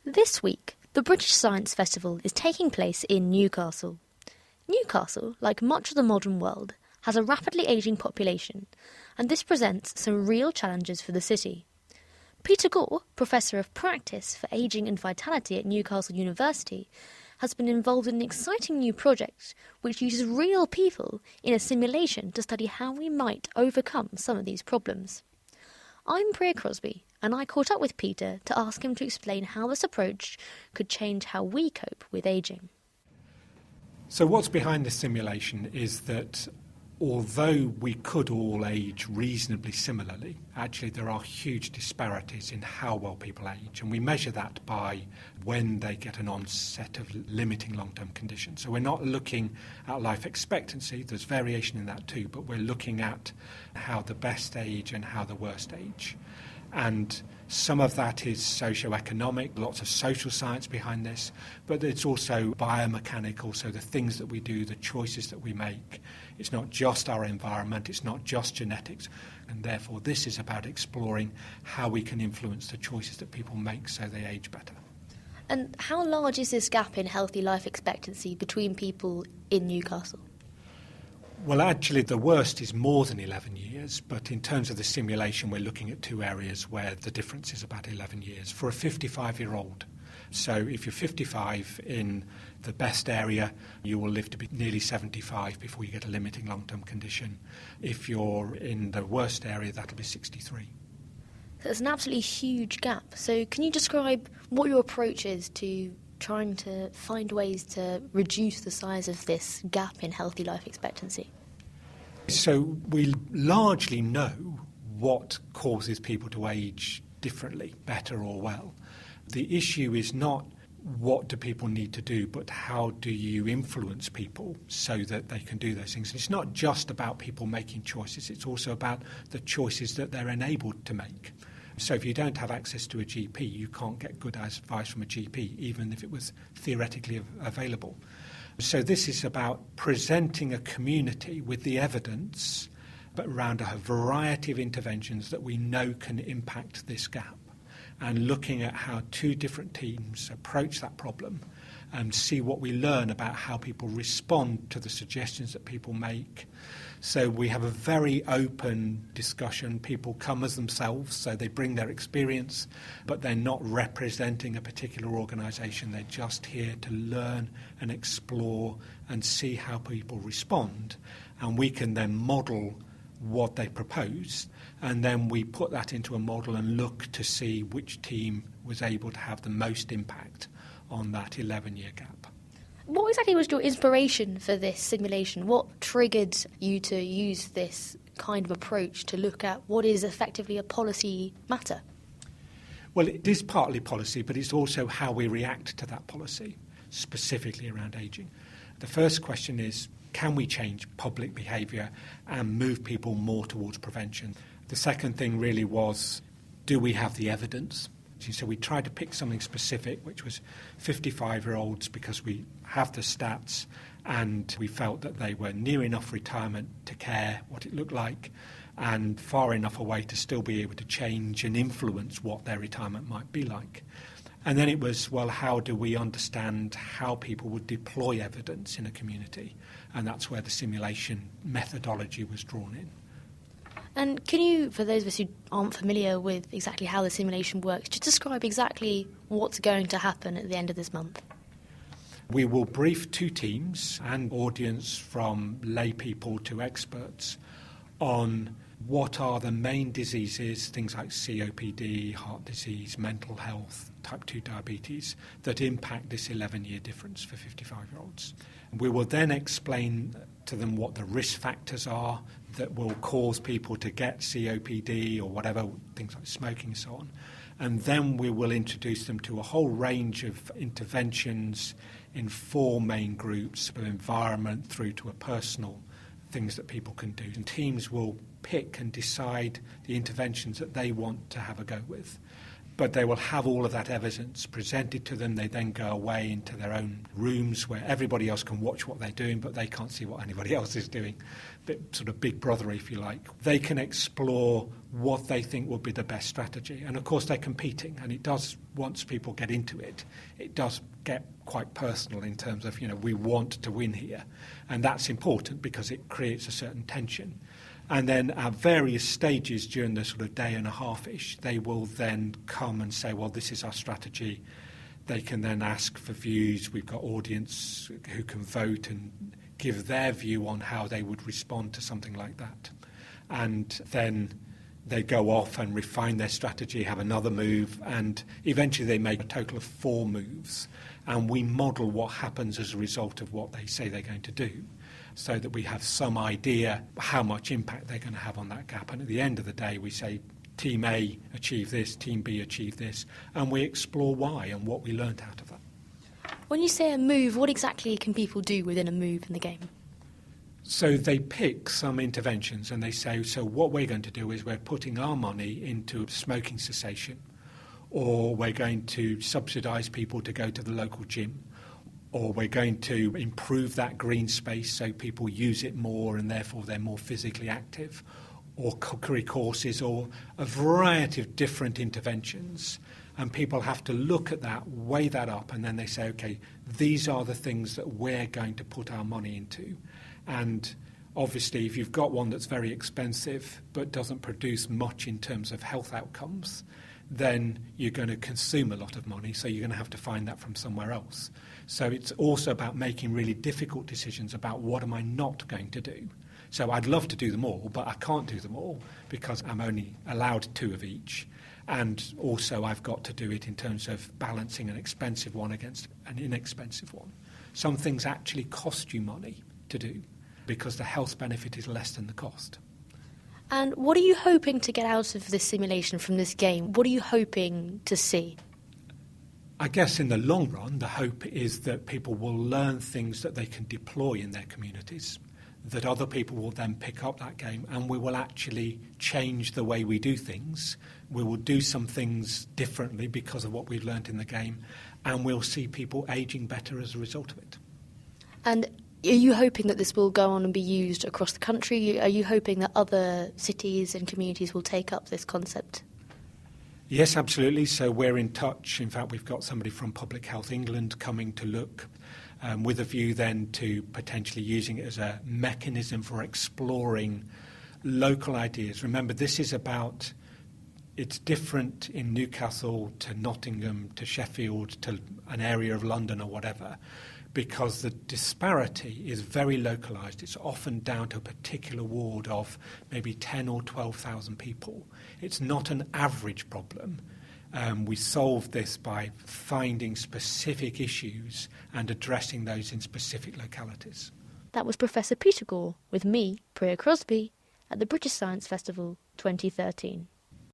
This week, the British Science Festival is taking place in Newcastle. Newcastle, like much of the modern world, has a rapidly ageing population, and this presents some real challenges for the city. Peter Gore, Professor of Practice for Ageing and Vitality at Newcastle University, has been involved in an exciting new project which uses real people in a simulation to study how we might overcome some of these problems. I'm Priya Crosby, and I caught up with Peter to ask him to explain how this approach could change how we cope with ageing. So what's behind this simulation is that although we could all age reasonably similarly, actually there are huge disparities in how well people age, and we measure that by when they get an onset of limiting long-term conditions. So we're not looking at life expectancy, there's variation in that too, but we're looking at how the best age and how the worst age. And some of that is socio-economic, lots of social science behind this, but it's also biomechanical, so the things that we do, the choices that we make. It's not just our environment, it's not just genetics, and therefore this is about exploring how we can influence the choices that people make so they age better. And how large is this gap in healthy life expectancy between people in Newcastle? Well, actually, the worst is more than 11 years, but in terms of the simulation, we're looking at two areas where the difference is about 11 years. For a 55-year-old, so if you're 55 in the best area, you will live to be nearly 75 before you get a limiting long-term condition. If you're in the worst area, that'll be 63. There's an absolutely huge gap. So can you describe what your approach is to trying to find ways to reduce the size of this gap in healthy life expectancy? So we largely know what causes people to age differently, better or well. The issue is not what do people need to do, but how do you influence people so that they can do those things. And it's not just about people making choices, it's also about the choices that they're enabled to make. So if you don't have access to a GP, you can't get good advice from a GP, even if it was theoretically available. So this is about presenting a community with the evidence, but around a variety of interventions that we know can impact this gap, and looking at how two different teams approach that problem and see what we learn about how people respond to the suggestions that people make. So we have a very open discussion. People come as themselves, so they bring their experience, but they're not representing a particular organisation. They're just here to learn and explore and see how people respond. And we can then model what they propose, and then we put that into a model and look to see which team was able to have the most impact on that 11-year gap. What exactly was your inspiration for this simulation? What triggered you to use this kind of approach to look at what is effectively a policy matter? Well, it is partly policy, but it's also how we react to that policy, specifically around ageing. The first question is, can we change public behaviour and move people more towards prevention? The second thing really was, do we have the evidence? So we tried to pick something specific, which was 55-year-olds, because we have the stats and we felt that they were near enough retirement to care what it looked like and far enough away to still be able to change and influence what their retirement might be like. And then it was, well, how do we understand how people would deploy evidence in a community? And that's where the simulation methodology was drawn in. And can you, for those of us who aren't familiar with exactly how the simulation works, just describe exactly what's going to happen at the end of this month? We will brief two teams and audience, from lay people to experts, on what are the main diseases, things like COPD, heart disease, mental health, type 2 diabetes, that impact this 11-year difference for 55-year-olds. We will then explain to them what the risk factors are that will cause people to get COPD or whatever, things like smoking and so on. And then we will introduce them to a whole range of interventions in four main groups, from environment through to a personal, things that people can do. And teams will pick and decide the interventions that they want to have a go with. but they will have all of that evidence presented to them. They then go away into their own rooms where everybody else can watch what they're doing, but they can't see what anybody else is doing. Sort of big brother, if you like. They can explore what they think will be the best strategy. And of course they're competing, and it does, once people get into it, it does get quite personal in terms of, we want to win here. And that's important because it creates a certain tension. And then at various stages during the sort of day and a half-ish, they will then come and say, well, this is our strategy. They can then ask for views. We've got audience who can vote and give their view on how they would respond to something like that. And then they go off and refine their strategy, have another move, and eventually they make a total of 4 moves. And we model what happens as a result of what they say they're going to do, so that we have some idea how much impact they're going to have on that gap. And at the end of the day, we say, Team A achieved this, Team B achieved this, and we explore why and what we learnt out of that. When you say a move, what exactly can people do within a move in the game? So they pick some interventions and they say, so what we're going to do is we're putting our money into smoking cessation, or we're going to subsidise people to go to the local gym, or we're going to improve that green space so people use it more and therefore they're more physically active, or cookery courses, or a variety of different interventions. And people have to look at that, weigh that up, and then they say, OK, these are the things that we're going to put our money into. And obviously, if you've got one that's very expensive but doesn't produce much in terms of health outcomes, then you're going to consume a lot of money, so you're going to have to find that from somewhere else. So it's also about making really difficult decisions about what am I not going to do. So I'd love to do them all, but I can't do them all because I'm only allowed 2 of each. And also I've got to do it in terms of balancing an expensive one against an inexpensive one. Some things actually cost you money to do because the health benefit is less than the cost. And what are you hoping to get out of this simulation from this game? What are you hoping to see? I guess in the long run, the hope is that people will learn things that they can deploy in their communities, that other people will then pick up that game, and we will actually change the way we do things. We will do some things differently because of what we've learned in the game, and we'll see people ageing better as a result of it. And are you hoping that this will go on and be used across the country? Are you hoping that other cities and communities will take up this concept? Yes, absolutely. So we're in touch. In fact, we've got somebody from Public Health England coming to look with a view then to potentially using it as a mechanism for exploring local ideas. Remember, this is about, it's different in Newcastle to Nottingham to Sheffield to an area of London or whatever, because the disparity is very localised. It's often down to a particular ward of maybe 10 or 12,000 people. It's not an average problem. We solve this by finding specific issues and addressing those in specific localities. That was Professor Peter Gore with me, Priya Crosby, at the British Science Festival 2013.